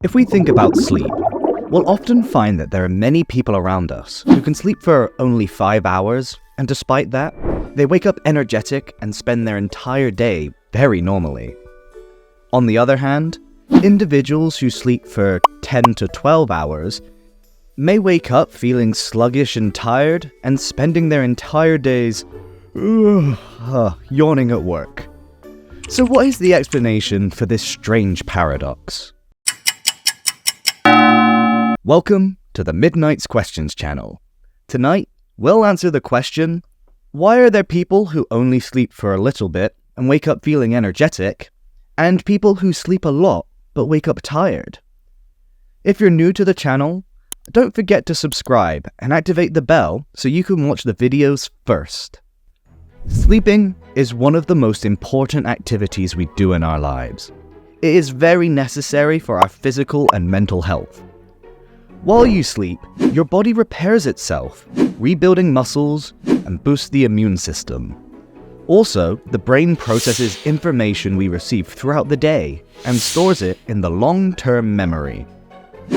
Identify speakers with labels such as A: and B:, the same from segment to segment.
A: If we think about sleep, we'll often find that there are many people around us who can sleep for only 5 hours, and despite that, they wake up energetic and spend their entire day very normally. On the other hand, individuals who sleep for 10 to 12 hours may wake up feeling sluggish and tired and spending their entire days yawning at work. So what is the explanation for this strange paradox? Welcome to the Midnight's Questions channel. Tonight, we'll answer the question, why are there people who only sleep for a little bit and wake up feeling energetic, and people who sleep a lot but wake up tired? If you're new to the channel, don't forget to subscribe and activate the bell so you can watch the videos first. Sleeping is one of the most important activities we do in our lives. It is very necessary for our physical and mental health. While you sleep, your body repairs itself, rebuilding muscles and boosts the immune system. Also, the brain processes information we receive throughout the day and stores it in the long-term memory.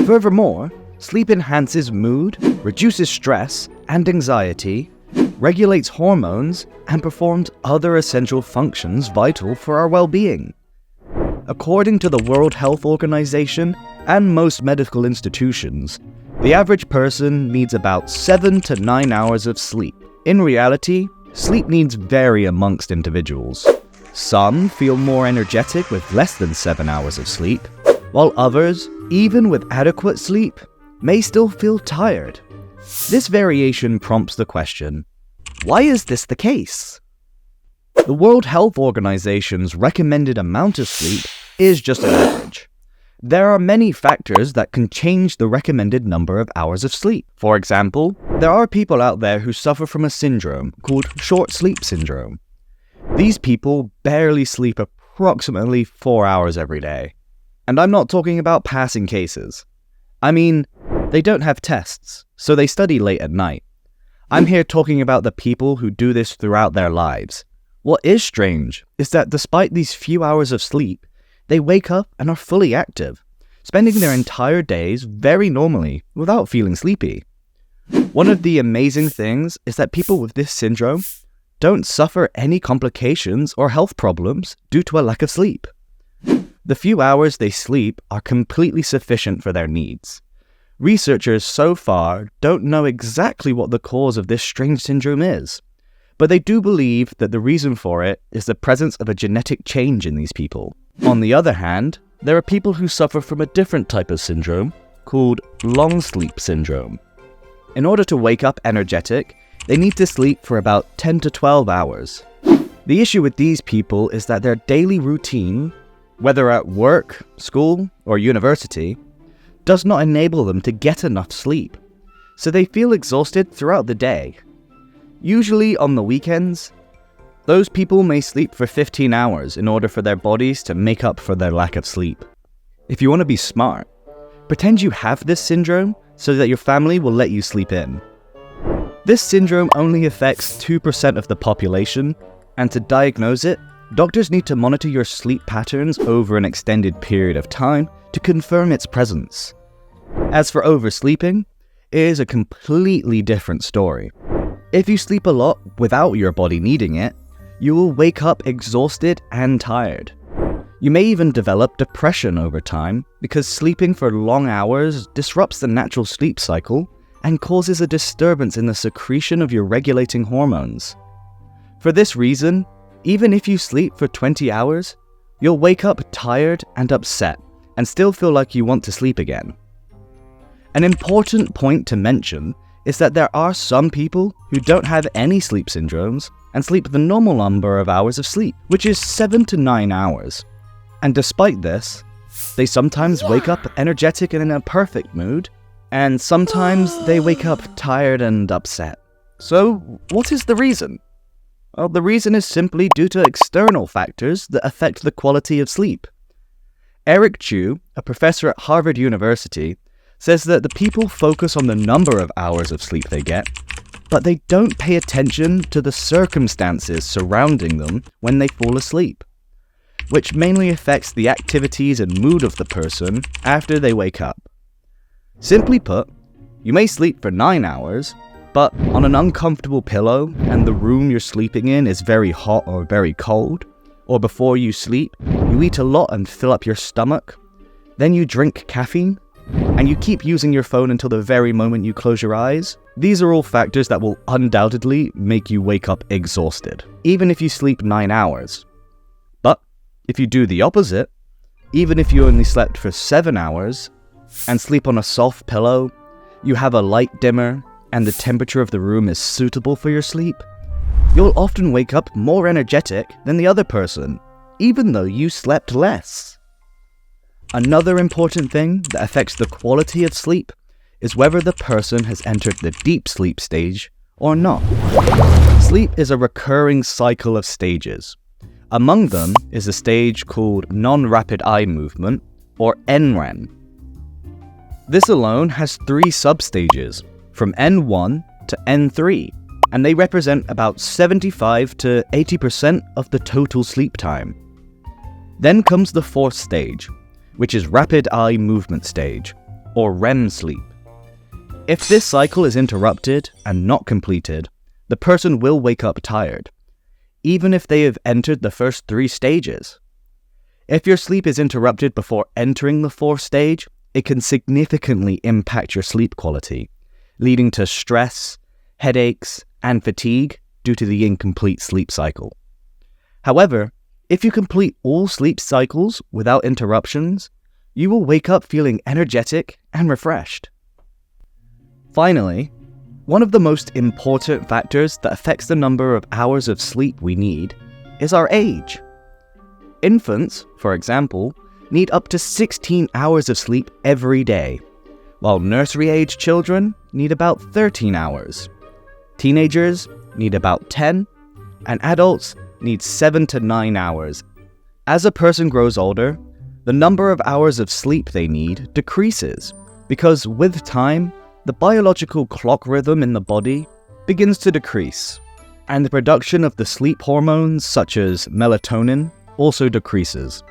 A: Furthermore, sleep enhances mood, reduces stress and anxiety, regulates hormones, and performs other essential functions vital for our well-being. According to the World Health Organization and most medical institutions, the average person needs about 7 to 9 hours of sleep. In reality, sleep needs vary amongst individuals. Some feel more energetic with less than 7 hours of sleep, while others, even with adequate sleep, may still feel tired. This variation prompts the question, why is this the case? The World Health Organization's recommended amount of sleep is just an average. There are many factors that can change the recommended number of hours of sleep. For example, there are people out there who suffer from a syndrome called short sleep syndrome. These people barely sleep approximately 4 hours every day. And I'm not talking about passing cases. I mean, they don't have tests, so they study late at night. I'm here talking about the people who do this throughout their lives. What is strange is that despite these few hours of sleep, they wake up and are fully active, spending their entire days very normally without feeling sleepy. One of the amazing things is that people with this syndrome don't suffer any complications or health problems due to a lack of sleep. The few hours they sleep are completely sufficient for their needs. Researchers so far don't know exactly what the cause of this strange syndrome is, but they do believe that the reason for it is the presence of a genetic change in these people. On the other hand, there are people who suffer from a different type of syndrome called long sleep syndrome. In order to wake up energetic, they need to sleep for about 10 to 12 hours. The issue with these people is that their daily routine, whether at work, school, or university, does not enable them to get enough sleep, so they feel exhausted throughout the day. Usually on the weekends, those people may sleep for 15 hours in order for their bodies to make up for their lack of sleep. If you want to be smart, pretend you have this syndrome so that your family will let you sleep in. This syndrome only affects 2% of the population, and to diagnose it, doctors need to monitor your sleep patterns over an extended period of time to confirm its presence. As for oversleeping, it is a completely different story. If you sleep a lot without your body needing it, you will wake up exhausted and tired. You may even develop depression over time because sleeping for long hours disrupts the natural sleep cycle and causes a disturbance in the secretion of your regulating hormones. For this reason, even if you sleep for 20 hours, you'll wake up tired and upset and still feel like you want to sleep again. An important point to mention is that there are some people who don't have any sleep syndromes and sleep the normal number of hours of sleep, which is 7 to 9 hours. And despite this, they sometimes wake up energetic and in a perfect mood, and sometimes they wake up tired and upset. So, what is the reason? Well, the reason is simply due to external factors that affect the quality of sleep. Eric Chu, a professor at Harvard University, says that the people focus on the number of hours of sleep they get, but they don't pay attention to the circumstances surrounding them when they fall asleep. which mainly affects the activities and mood of the person after they wake up. Simply put, you may sleep for 9 hours, but on an uncomfortable pillow and the room you're sleeping in is very hot or very cold, or before you sleep, you eat a lot and fill up your stomach, then you drink caffeine, and you keep using your phone until the very moment you close your eyes, these are all factors that will undoubtedly make you wake up exhausted, even if you sleep 9 hours. But if you do the opposite, even if you only slept for 7 hours, and sleep on a soft pillow, you have a light dimmer, and the temperature of the room is suitable for your sleep, you'll often wake up more energetic than the other person, even though you slept less. Another important thing that affects the quality of sleep is whether the person has entered the deep sleep stage or not. Sleep is a recurring cycle of stages. Among them is a stage called non-rapid eye movement, or NREM. This alone has 3 substages, from N1 to N3, and they represent about 75 to 80% of the total sleep time. Then comes the 4th stage, which is rapid eye movement stage, or REM sleep. If this cycle is interrupted and not completed, the person will wake up tired, even if they have entered the first 3 stages. If your sleep is interrupted before entering the 4th stage, it can significantly impact your sleep quality, leading to stress, headaches, and fatigue due to the incomplete sleep cycle. However, if you complete all sleep cycles without interruptions, you will wake up feeling energetic and refreshed. Finally, one of the most important factors that affects the number of hours of sleep we need is our age. Infants, for example, need up to 16 hours of sleep every day, while nursery-age children need about 13 hours. Teenagers need about 10, and adults need 7 to 9 hours. As a person grows older, the number of hours of sleep they need decreases, because with time, the biological clock rhythm in the body begins to decrease, and the production of the sleep hormones such as melatonin also decreases.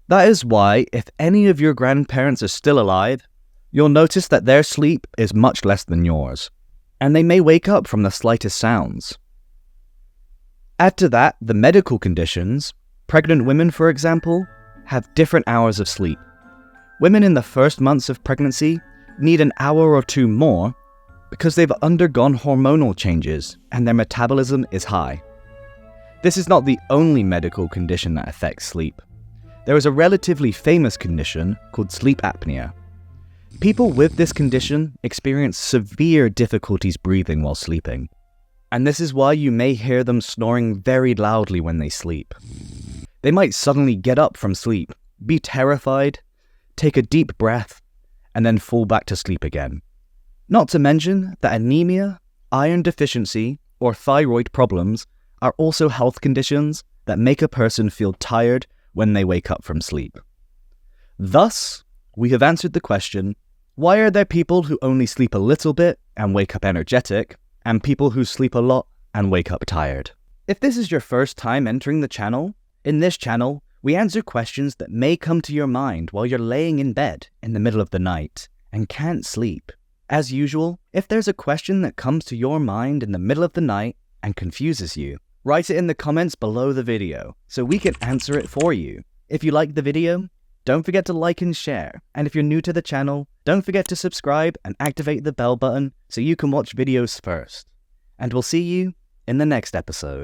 A: That is why, if any of your grandparents are still alive, you'll notice that their sleep is much less than yours, and they may wake up from the slightest sounds. Add to that the medical conditions. Pregnant women, for example, have different hours of sleep. Women in the first months of pregnancy need an hour or 2 more because they've undergone hormonal changes and their metabolism is high. This is not the only medical condition that affects sleep. There is a relatively famous condition called sleep apnea. People with this condition experience severe difficulties breathing while sleeping, and this is why you may hear them snoring very loudly when they sleep. They might suddenly get up from sleep, be terrified, take a deep breath, and then fall back to sleep again. Not to mention that anemia, iron deficiency, or thyroid problems are also health conditions that make a person feel tired when they wake up from sleep. Thus, we have answered the question, why are there people who only sleep a little bit and wake up energetic, and people who sleep a lot and wake up tired? If this is your first time entering the channel, in this channel, we answer questions that may come to your mind while you're laying in bed in the middle of the night and can't sleep. As usual, if there's a question that comes to your mind in the middle of the night and confuses you, write it in the comments below the video so we can answer it for you. If you like the video, don't forget to like and share. And if you're new to the channel, don't forget to subscribe and activate the bell button so you can watch videos first. And we'll see you in the next episode.